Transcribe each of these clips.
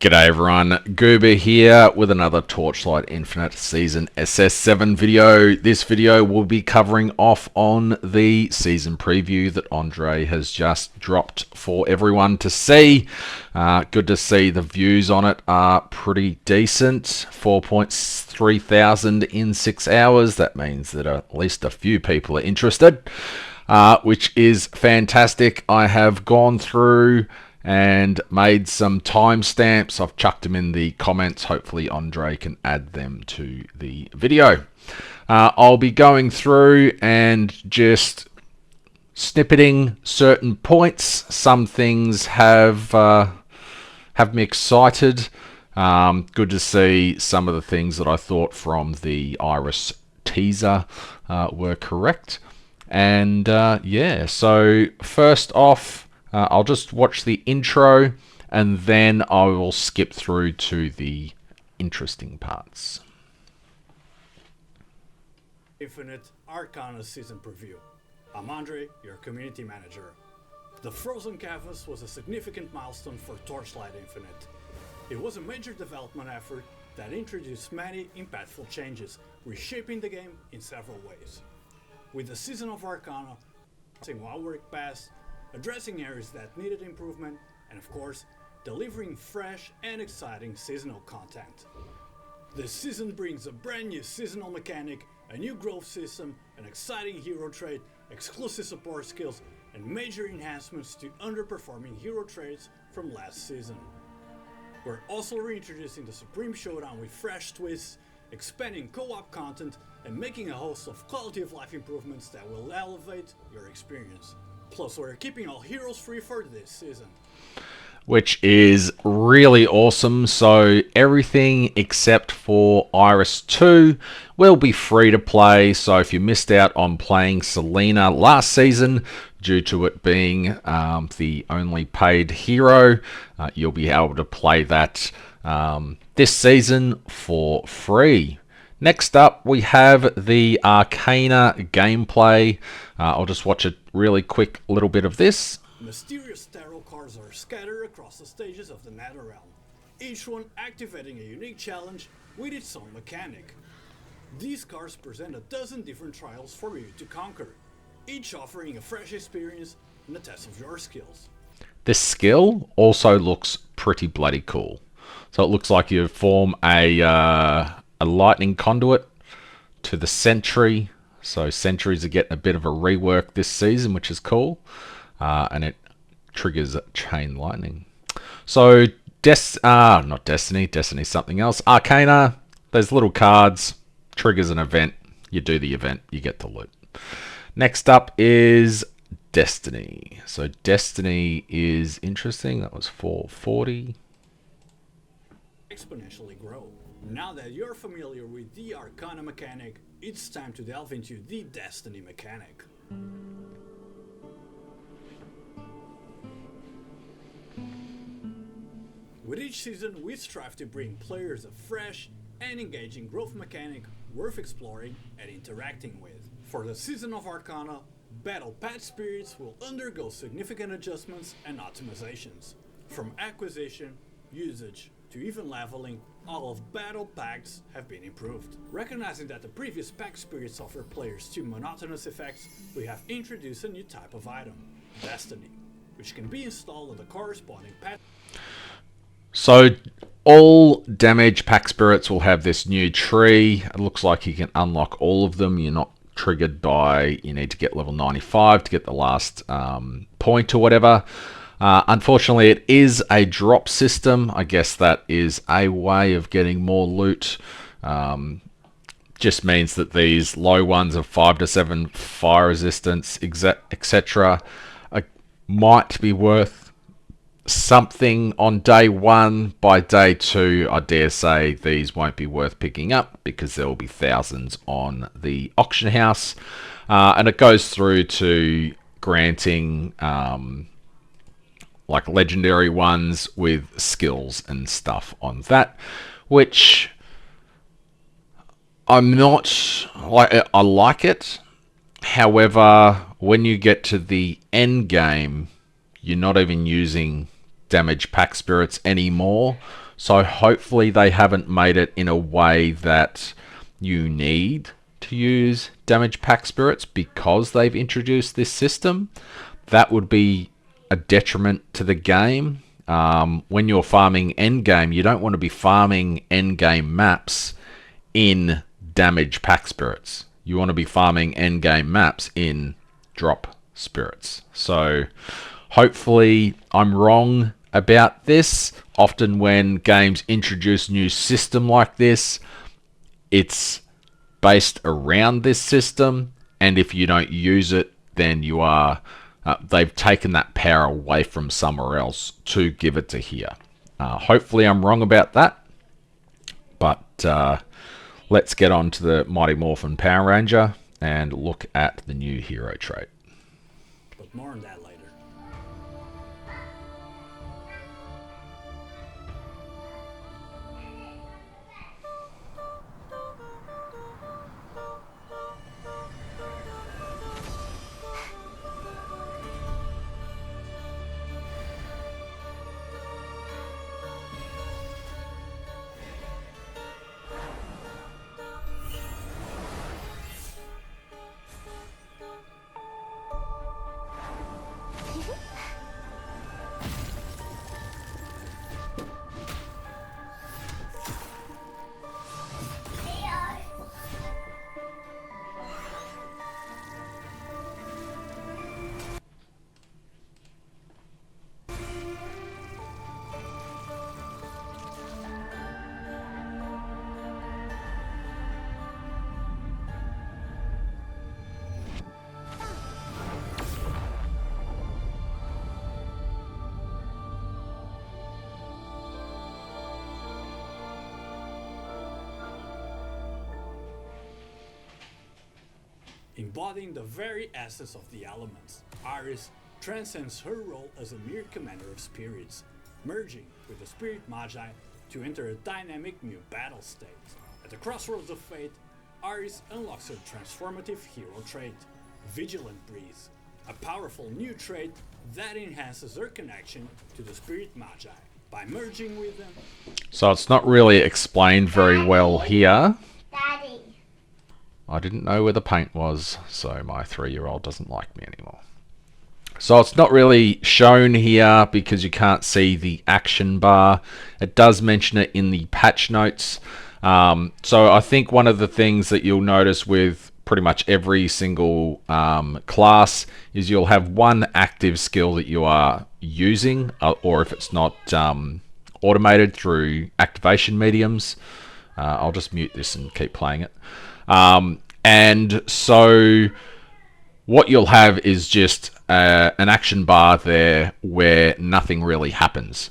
G'day everyone, Goober here with another Torchlight Infinite Season SS7 video. This video will be covering off on the season preview that Andre has just dropped for everyone to see. Good to see the views on it are pretty decent. 4.3 thousand in 6 hours. That means that at least a few people are interested, which is fantastic. I have gone through and made some timestamps. I've chucked them in the comments. Hopefully Andre can add them to the video. I'll be going through and just snippeting certain points. Some things have me excited. Good to see some of the things that I thought from the Iris teaser were correct. And yeah, so first off, I'll just watch the intro and then I will skip through to the interesting parts. Infinite Arcana season preview. I'm Andre, your community manager. The Frozen Canvas was a significant milestone for Torchlight Infinite. It was a major development effort that introduced many impactful changes, reshaping the game in several ways. With the season of Arcana, what worked best, addressing areas that needed improvement, and of course, delivering fresh and exciting seasonal content. This season brings a brand new seasonal mechanic, a new growth system, an exciting hero trait, exclusive support skills, and major enhancements to underperforming hero traits from last season. We're also reintroducing the Supreme Showdown with fresh twists, expanding co-op content, and making a host of quality of life improvements that will elevate your experience. Plus, we're keeping all heroes free for this season, which is really awesome. So everything except for Iris 2 will be free to play. So if you missed out on playing Selena last season due to it being the only paid hero, you'll be able to play that this season for free. Next up, we have the Arcana gameplay. I'll just watch a really quick little bit of this. Mysterious tarot cards are scattered across the stages of the Netherrealm, each one activating a unique challenge with its own mechanic. These cards present a dozen different trials for you to conquer, each offering a fresh experience and a test of your skills. This skill also looks pretty bloody cool. So it looks like you form a lightning conduit to the sentry. So sentries are getting a bit of a rework this season, which is cool. And it triggers chain lightning. So not Destiny, Destiny's something else. Arcana, those little cards, triggers an event. You do the event, you get the loot. Next up is Destiny. So Destiny is interesting. That was 440. Exponentially grow. Now that you're familiar with the Arcana mechanic, it's time to delve into the Destiny mechanic. With each season, we strive to bring players a fresh and engaging growth mechanic worth exploring and interacting with. For the season of Arcana, Battle Pack Spirits will undergo significant adjustments and optimizations. From acquisition, usage, to even leveling, all of Battle Packs have been improved. Recognizing that the previous pack spirits offer players two monotonous effects, we have introduced a new type of item, Destiny, which can be installed on the corresponding pack. So all damage pack spirits will have this new tree. It looks like you can unlock all of them. You're not triggered by, you need to get level 95 to get the last point or whatever. Unfortunately, it is a drop system. I guess that is a way of getting more loot. Just means that these low ones of 5 to 7 fire resistance, etc., might be worth something on day 1. By day 2, I dare say these won't be worth picking up because there will be thousands on the auction house. And it goes through to granting like legendary ones with skills and stuff on that, which I'm not like. I like it. However, when you get to the end game, you're not even using damage pack spirits anymore So hopefully they haven't made it in a way that you need to use damage pack spirits because they've introduced this system. That would be a detriment to the game. When you're farming endgame, you don't want to be farming endgame maps in damage pack spirits. You want to be farming endgame maps in drop spirits. So hopefully I'm wrong about this. Often when games introduce a new system like this, it's based around this system, and if you don't use it, then you are they've taken that power away from somewhere else to give it to here. Hopefully I'm wrong about that, but let's get on to the Mighty Morphin Power Ranger and look at the new hero trait. But more on that later. Embodying the very essence of the elements, Iris transcends her role as a mere commander of spirits, merging with the Spirit Magi to enter a dynamic new battle state. At the crossroads of fate, Iris unlocks her transformative hero trait, Vigilant Breeze, a powerful new trait that enhances her connection to the Spirit Magi by merging with them. So it's not really explained very well here. Daddy. I didn't know where the paint was, so my 3-year-old doesn't like me anymore. So it's not really shown here because you can't see the action bar. It does mention it in the patch notes. So I think one of the things that you'll notice with pretty much every single class is you'll have one active skill that you are using, or if it's not automated through activation mediums. I'll just mute this and keep playing it. And so what you'll have is just an action bar there where nothing really happens.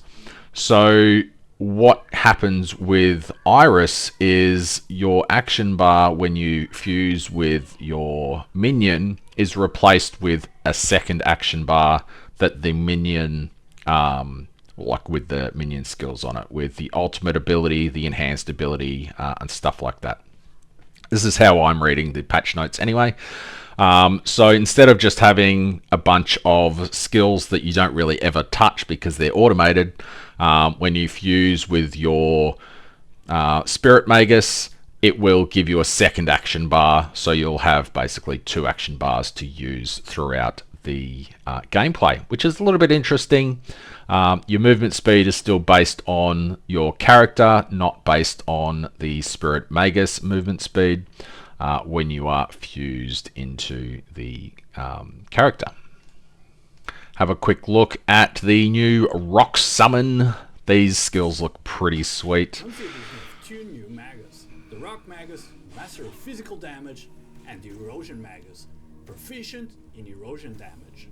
So what happens with Iris is your action bar when you fuse with your minion is replaced with a second action bar that the minion, like with the minion skills on it, with the ultimate ability, the enhanced ability, and stuff like that. This is how I'm reading the patch notes anyway. So instead of just having a bunch of skills that you don't really ever touch because they're automated, when you fuse with your Spirit Magus, it will give you a second action bar. So you'll have basically 2 action bars to use throughout the gameplay, which is a little bit interesting. Your movement speed is still based on your character, not based on the Spirit Magus movement speed when you are fused into the character. Have a quick look at the new Rock Summon. These skills look pretty sweet. Until we have 2 new Magus, the Rock Magus, Master of Physical Damage, and the Erosion Magus, proficient in erosion damage.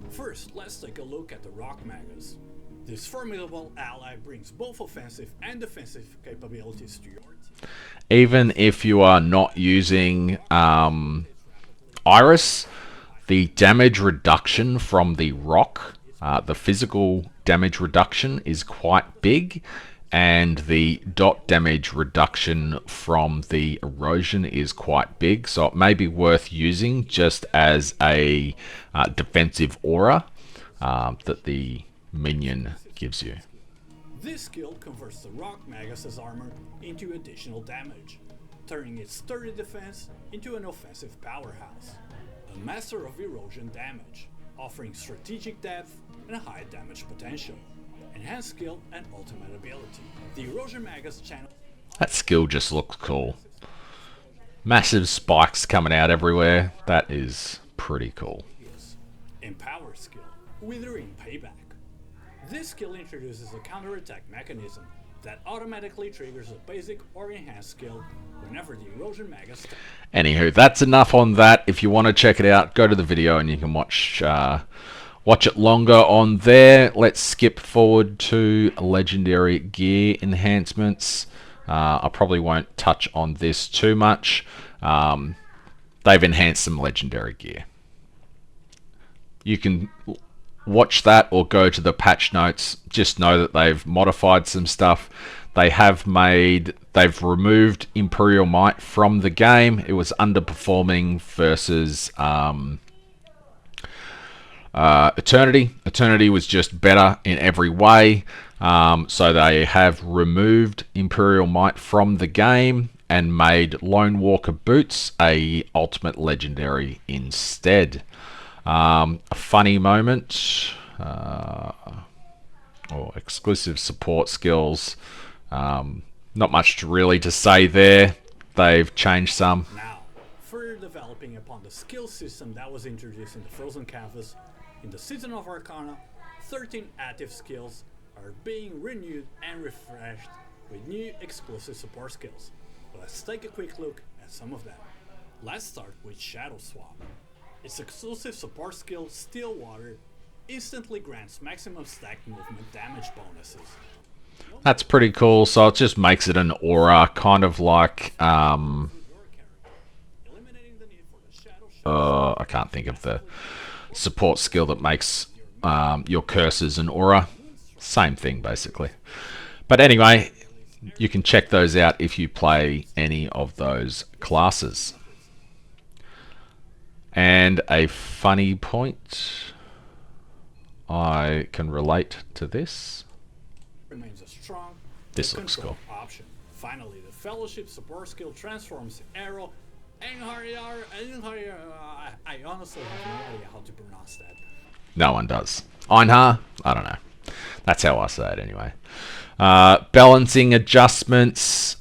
First, let's take a look at the Rock Magus. This formidable ally brings both offensive and defensive capabilities to your team. Even if you are not using Iris, the damage reduction from the rock, the physical damage reduction is quite big, and the dot damage reduction from the erosion is quite big, so it may be worth using just as a defensive aura that the minion gives you. This skill converts the Rock Magus' armor into additional damage, turning its sturdy defense into an offensive powerhouse. A master of erosion damage, offering strategic depth and a high damage potential. Enhanced skill and ultimate ability. The Erosion Magus channel. That skill just looks cool. Massive spikes coming out everywhere. That is pretty cool. Empower skill, Withering Payback. This skill introduces a counterattack mechanism that automatically triggers a basic or enhanced skill whenever the Erosion Magus. Anywho, that's enough on that. If you want to check it out, go to the video and you can watch it longer on there. Let's skip forward to legendary gear enhancements. I probably won't touch on this too much. They've enhanced some legendary gear. You can watch that or go to the patch notes. Just know that they've modified some stuff. They've removed Imperial Might from the game. It was underperforming versus Eternity. Eternity was just better in every way. So they have removed Imperial Might from the game and made Lone Walker Boots a ultimate legendary instead. A funny moment, or exclusive support skills. Not much really to say there. They've changed some. Now, further developing upon the skill system that was introduced in the Frozen Canvas, in the Season of Arcana, 13 active skills are being renewed and refreshed with new exclusive support skills. Let's take a quick look at some of them. Let's start with Shadow Swap. Its exclusive support skill, Stillwater, instantly grants maximum stack movement damage bonuses. That's pretty cool. So it just makes it an aura, kind of like I can't think of the support skill that makes your curses an aura. Same thing basically. But anyway, you can check those out if you play any of those classes. And a funny point, I can relate to this. Remains a strong This looks cool. option. Finally, the Fellowship support skill transforms Arrow Enjihiarirarrirah. I honestly have no idea how to pronounce that. No one does. Einhar? I don't know. That's how I say it anyway. Balancing adjustments.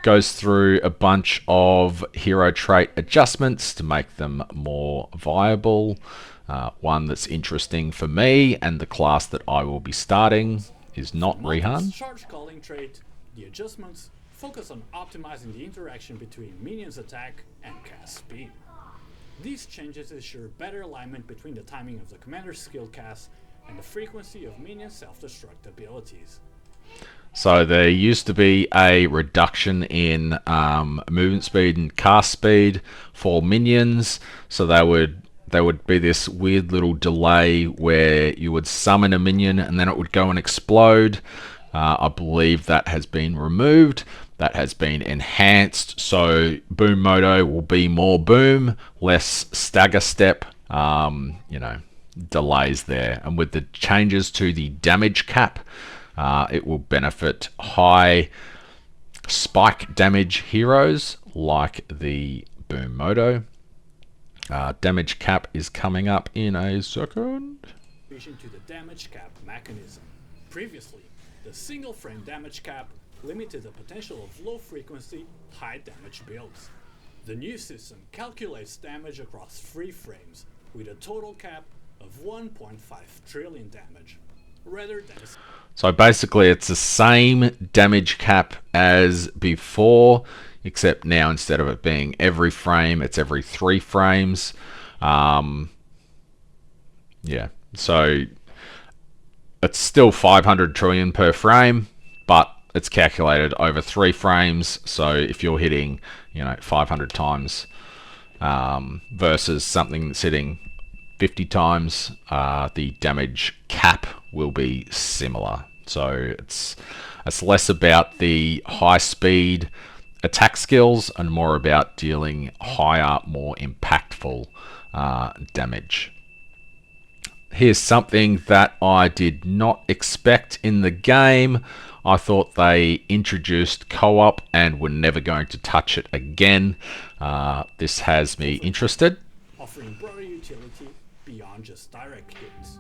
Goes through a bunch of hero trait adjustments to make them more viable. One that's interesting for me and the class that I will be starting is not Rihan. Charge calling trait. The adjustments focus on optimizing the interaction between minions' attack and cast speed. These changes ensure better alignment between the timing of the commander's skill cast and the frequency of minion self-destruct abilities. So there used to be a reduction in movement speed and cast speed for minions. So there would be this weird little delay where you would summon a minion and then it would go and explode. I believe that has been removed. That has been enhanced. So Boom Moto will be more boom, less stagger step, delays there. And with the changes to the damage cap, it will benefit high spike damage heroes like the Boom Moto. Damage cap is coming up in a second. To the damage cap mechanism. Previously, the single frame damage cap limited the potential of low frequency, high damage builds. The new system calculates damage across 3 frames with a total cap of 1.5 trillion damage, rather than So basically it's the same damage cap as before, except now instead of it being every frame, it's every 3 frames. So it's still 500 trillion per frame, but it's calculated over 3 frames. So if you're hitting, 500 times versus something that's hitting 50 times, the damage cap will be similar. So it's less about the high speed attack skills and more about dealing higher, more impactful damage. here's something that I did not expect in the game. I thought they introduced co-op and were never going to touch it again. This has me interested. Offering broader utility beyond just direct hits.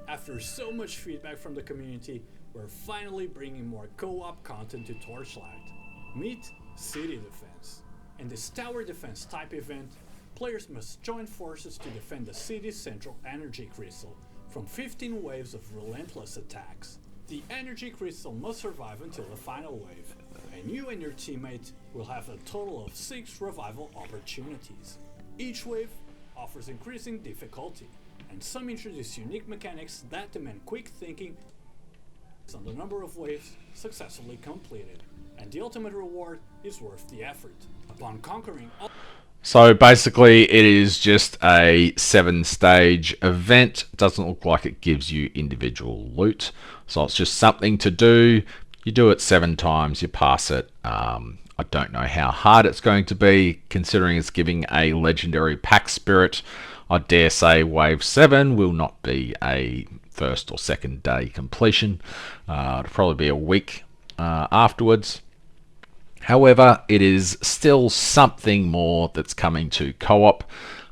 After so much feedback from the community, we're finally bringing more co-op content to Torchlight. Meet City Defense. In this tower defense type event, players must join forces to defend the city's central energy crystal from 15 waves of relentless attacks. The energy crystal must survive until the final wave, and you and your teammate will have a total of 6 revival opportunities. Each wave offers increasing difficulty, and some introduce unique mechanics that demand quick thinking based on the number of waves successfully completed, and the ultimate reward is worth the effort. Upon conquering all So basically it is just a 7-stage event. Doesn't look like it gives you individual loot. So it's just something to do. You do it 7 times, you pass it. I don't know how hard it's going to be, considering it's giving a legendary pack spirit. I dare say wave 7 will not be a first or second day completion. It'll probably be a week afterwards. However, it is still something more that's coming to co-op.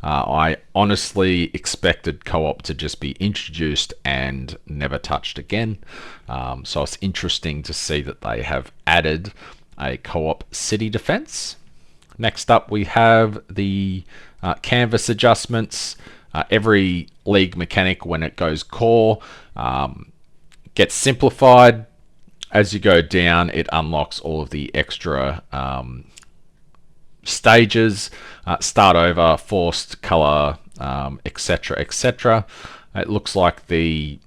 I honestly expected co-op to just be introduced and never touched again. So it's interesting to see that they have added a co-op city defense. Next up, we have the canvas adjustments. Every league mechanic, when it goes core, gets simplified. As you go down, it unlocks all of the extra stages, start over, forced color, etc, etc. It looks like the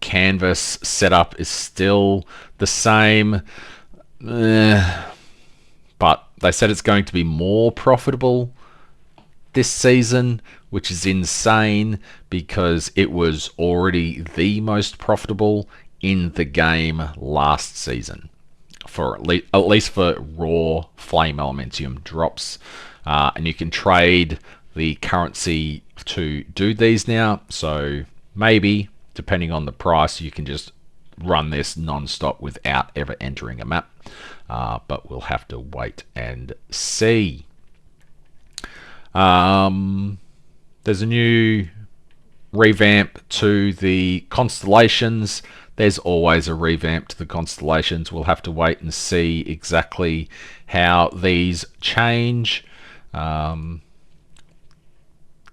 canvas setup is still the same, but they said it's going to be more profitable this season, which is insane because it was already the most profitable in the game last season, for at least for raw flame elementium drops, and you can trade the currency to do these now. So maybe, depending on the price, you can just run this non-stop without ever entering a map, but we'll have to wait and see. There's a new revamp to the constellations. There's always a revamp to the constellations. We'll have to wait and see exactly how these change. They've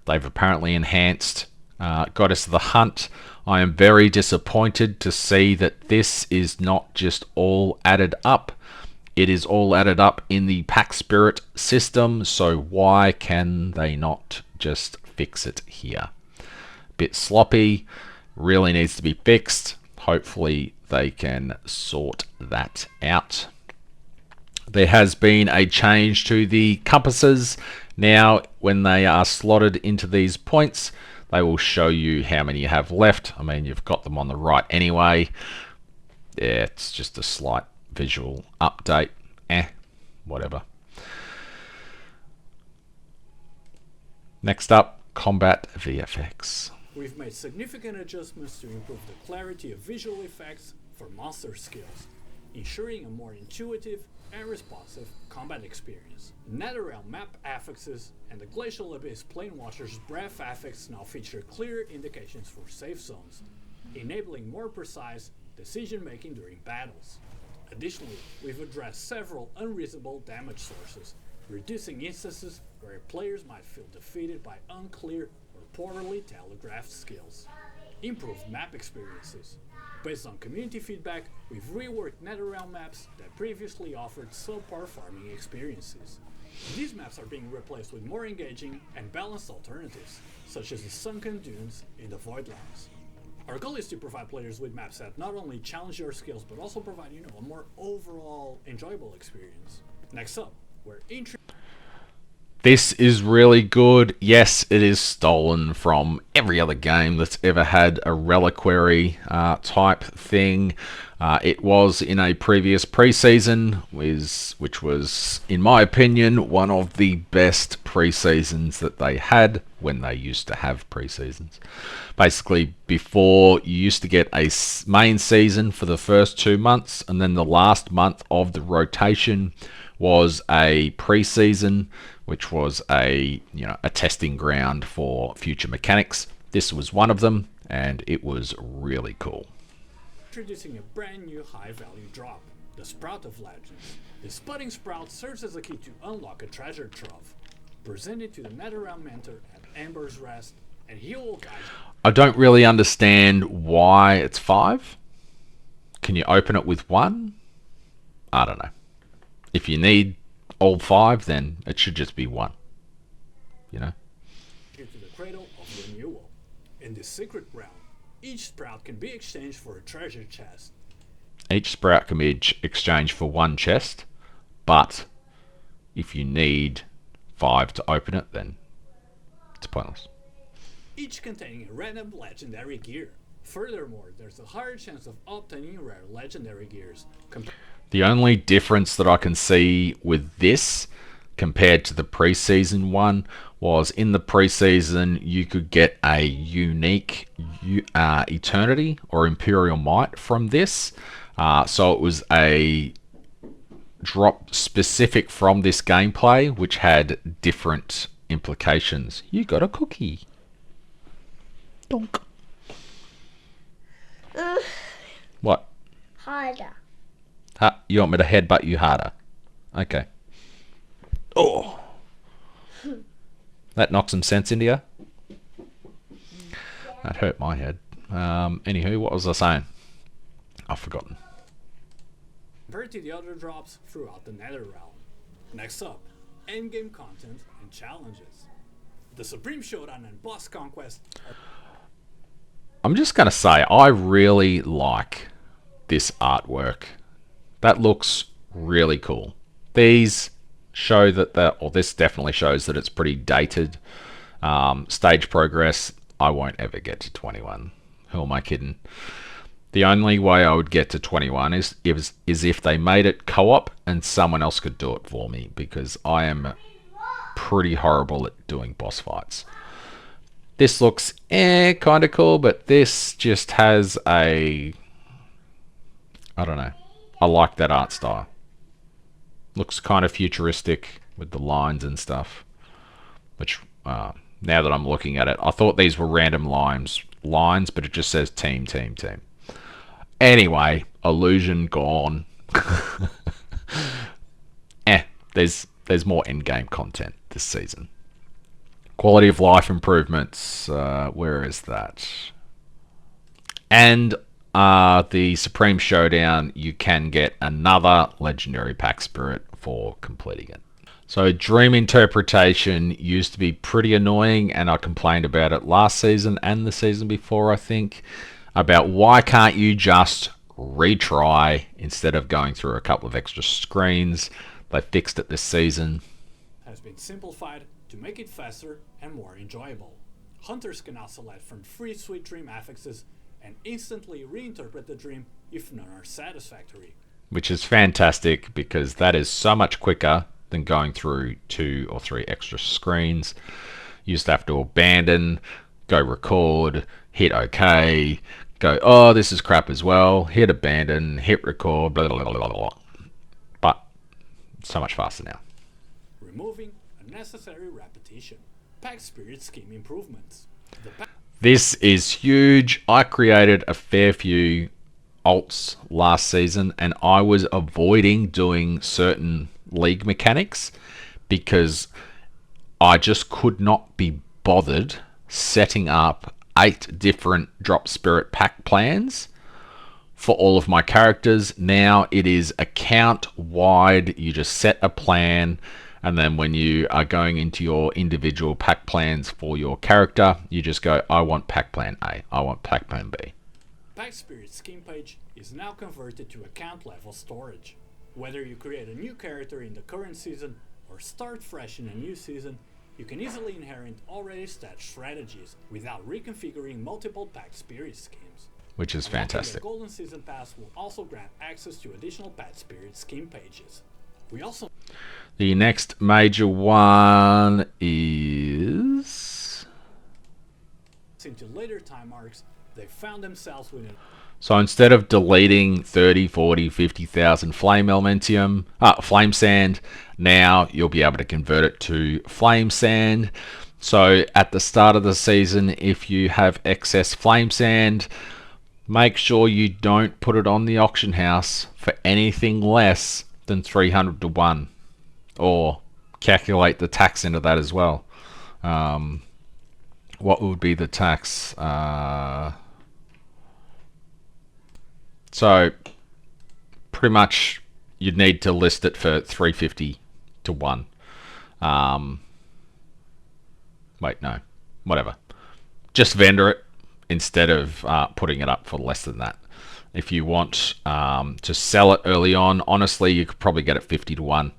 apparently enhanced Goddess of the Hunt. I am very disappointed to see that this is not just all added up. It is all added up in the pack spirit system, so why can they not just fix it here? Bit sloppy, really needs to be fixed. Hopefully they can sort that out. There has been a change to the compasses. Now, when they are slotted into these points, they will show you how many you have left. I mean, you've got them on the right anyway. Yeah, it's just a slight visual update. Whatever. Next up, combat VFX. We've made significant adjustments to improve the clarity of visual effects for monster skills, ensuring a more intuitive and responsive combat experience. Netherrealm map affixes and the Glacial Abyss Planewatcher's breath affix now feature clear indications for safe zones, enabling more precise decision-making during battles. Additionally, we've addressed several unreasonable damage sources, reducing instances where players might feel defeated by unclear or poorly telegraphed skills. Improved map experiences. Based on community feedback, we've reworked Netherrealm maps that previously offered subpar farming experiences. These maps are being replaced with more engaging and balanced alternatives, such as the Sunken Dunes in the Voidlands. Our goal is to provide players with maps that not only challenge your skills, but also provide, a more overall enjoyable experience. Next up, we're This is really good. Yes, it is stolen from every other game that's ever had a reliquary type thing. It was in a previous preseason, which was, in my opinion, one of the best preseasons that they had when they used to have preseasons. Basically, before you used to get a main season for the first 2 months, and then the last month of the rotation was a preseason, which was a testing ground for future mechanics. This was one of them, and it was really cool. Introducing a brand new high-value drop, the Sprout of Legends. The Sputting Sprout serves as a key to unlock a treasure trove. Presented to the NetherRealm Mentor at Ember's Rest, and he will guide you. I don't really understand why it's 5. Can you open it with 1? I don't know. If you need all 5, then it should just be 1. You know? To the Cradle of Renewal. In this secret realm, each sprout can be exchanged for a treasure chest. Each sprout can be exchanged for 1 chest, but if you need 5 to open it, then it's pointless. Each containing a random legendary gear. Furthermore, there's a higher chance of obtaining rare legendary gears. The only difference that I can see with this compared to the preseason one was in the preseason you could get a unique Eternity or Imperial Might from this. So it was a drop specific from this gameplay, which had different implications. You got a cookie. Donk. What? Harder. You want me to headbutt you harder? Okay. Oh. That knocked some sense into you? That hurt my head. Anywho, what was I saying? I've forgotten. Compared to the other drops throughout the NetherRealm. Next up, endgame content and challenges. The Supreme Showdown and Boss Conquest. I'm just going to say, I really like this artwork. That looks really cool. These show this definitely shows that it's pretty dated. Stage progress, I won't ever get to 21. Who am I kidding? The only way I would get to 21 is if they made it co-op and someone else could do it for me, because I am pretty horrible at doing boss fights. This looks kind of cool, but this just has I don't know. I like that art style. Looks kind of futuristic with the lines and stuff. Which, now that I'm looking at it, I thought these were random lines, but it just says team, team, team. Anyway, illusion gone. There's more endgame content this season. Quality of life improvements. Where is that? And the Supreme Showdown, you can get another legendary pack spirit for completing it. So dream interpretation used to be pretty annoying, and I complained about it last season and the season before, I think, about why can't you just retry instead of going through a couple of extra screens. They fixed it this season. Has been simplified to make it faster and more enjoyable. Hunters can now select from 3 sweet dream affixes and instantly reinterpret the dream if none are satisfactory. Which is fantastic, because that is so much quicker than going through 2 or 3 extra screens. You used to have to abandon, go record, hit OK, go, oh, this is crap as well, hit abandon, hit record, blah, blah, blah, blah, blah. But so much faster now. Removing unnecessary repetition. Pack Spirit Scheme improvements. This is huge. I created a fair few alts last season, and I was avoiding doing certain league mechanics because I just could not be bothered setting up 8 different drop spirit pack plans for all of my characters. Now it is account wide. You just set a plan, and then when you are going into your individual pack plans for your character, you just go, I want pack plan A, I want pack plan B. Pack Spirit Scheme page is now converted to account level storage. Whether you create a new character in the current season or start fresh in a new season, you can easily inherit already stashed strategies without reconfiguring multiple Pack Spirit schemes. which is Unlocking fantastic. the Golden Season Pass will also grant access to additional Pet Spirit scheme pages. We also The next major one is... into later time arcs, they found themselves with an So instead of deleting 30, 40, 50,000 flame sand, now you'll be able to convert it to flame sand. So at the start of the season, if you have excess flame sand, make sure you don't put it on the auction house for anything less than 300 to 1, or calculate the tax into that as well. What would be the tax? So pretty much you'd need to list it for 350 to 1. Wait, no, whatever. Just vendor it instead of putting it up for less than that. If you want to sell it early on, honestly, you could probably get it 50 to 1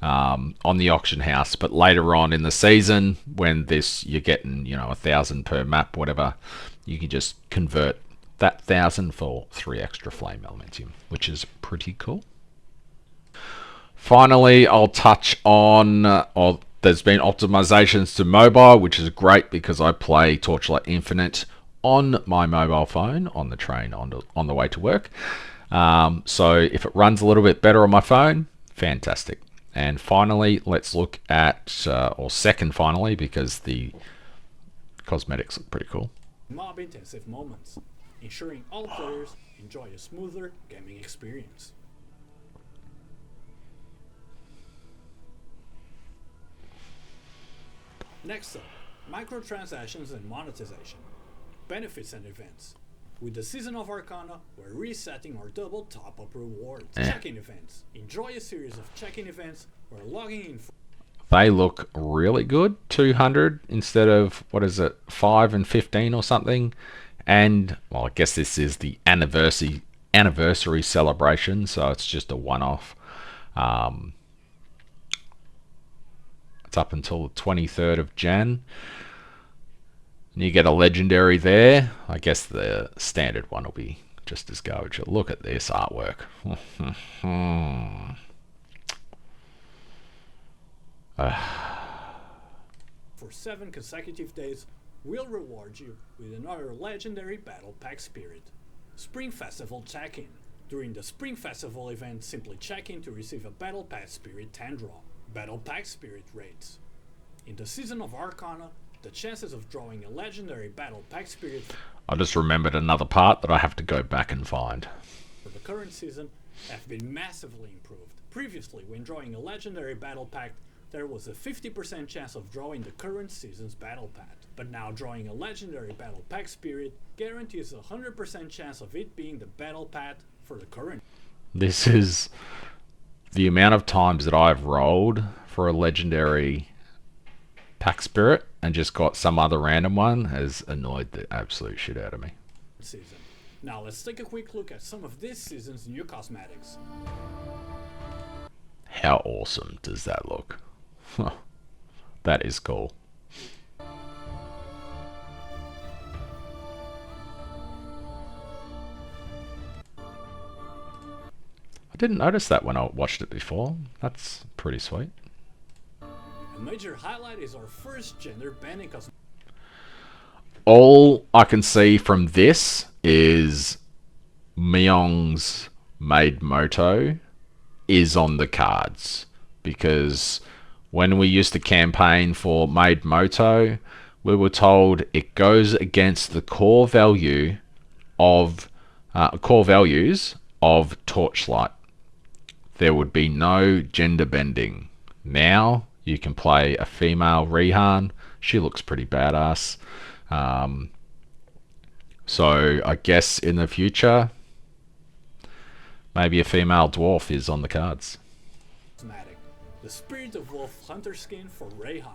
on the auction house. But later on in the season, when you're getting 1,000 per map, whatever, you can just convert that 1,000 for 3 extra flame elementium, which is pretty cool. Finally, I'll touch on there's been optimizations to mobile, which is great because I play Torchlight Infinite on my mobile phone on the train on the way to work. So if it runs a little bit better on my phone, fantastic. And finally, let's look at, or second finally, because the cosmetics look pretty cool. mob intensive moments, ensuring all players enjoy a smoother gaming experience. Next up, microtransactions and monetization, benefits and events. With the Season of Arcana, we're resetting our double top-up rewards. Check-in events. Enjoy a series of check-in events where logging in for They look really good. 200 instead of, what is it, 5 and 15 or something. And, well, I guess this is the anniversary celebration, so it's just a one-off. It's up until the 23rd of Jan. And you get a legendary there. I guess the standard one will be just as garbage. Look at this artwork. for 7 consecutive days, we'll reward you with another legendary Battle Pack Spirit. Spring Festival check-in. During the Spring Festival event, simply check in to receive a Battle Pack Spirit 10 draw. Battle Pack Spirit rates. In the Season of Arcana, the chances of drawing a legendary Battle Pack Spirit I just remembered another part that I have to go back and find. for the current season have been massively improved. Previously, when drawing a legendary Battle Pack, there was a 50% chance of drawing the current season's Battle Pack. But now drawing a legendary Battle Pack Spirit guarantees a 100% chance of it being the Battle Pack for the current. This is the amount of times that I've rolled for a legendary pack spirit and just got some other random one has annoyed the absolute shit out of me. Season. Now let's take a quick look at some of this season's new cosmetics. How awesome does that look? That is cool. I didn't notice that when I watched it before. That's pretty sweet. A major highlight is our first gender banning cosmetic. All I can see from this is Myong's Maid Moto is on the cards, because when we used to campaign for Maid Moto, we were told it goes against the core values of Torchlight. There would be no gender bending. Now you can play a female Rihan. She looks pretty badass. So I guess in the future, maybe a female dwarf is on the cards. The Spirit of Wolf Hunter skin for Rayhan.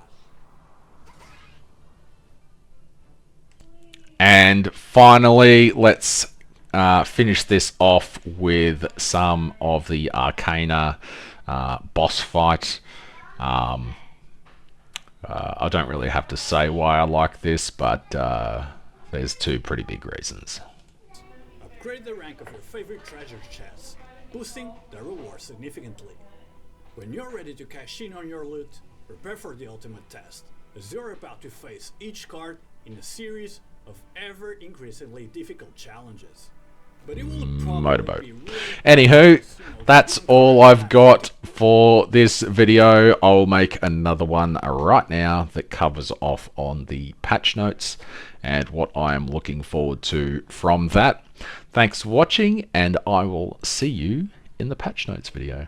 And finally, let's finish this off with some of the Arcana boss fight. I don't really have to say why I like this, but there's two pretty big reasons. upgrade the rank of your favorite treasure chests, boosting the reward significantly. When you're ready to cash in on your loot, prepare for the ultimate test, as you're about to face each card in a series of ever increasingly difficult challenges. But it will Moto. be really Anywho, that's all I've got for this video. I'll make another one right now that covers off on the patch notes and what I am looking forward to from that. Thanks for watching, and I will see you in the patch notes video.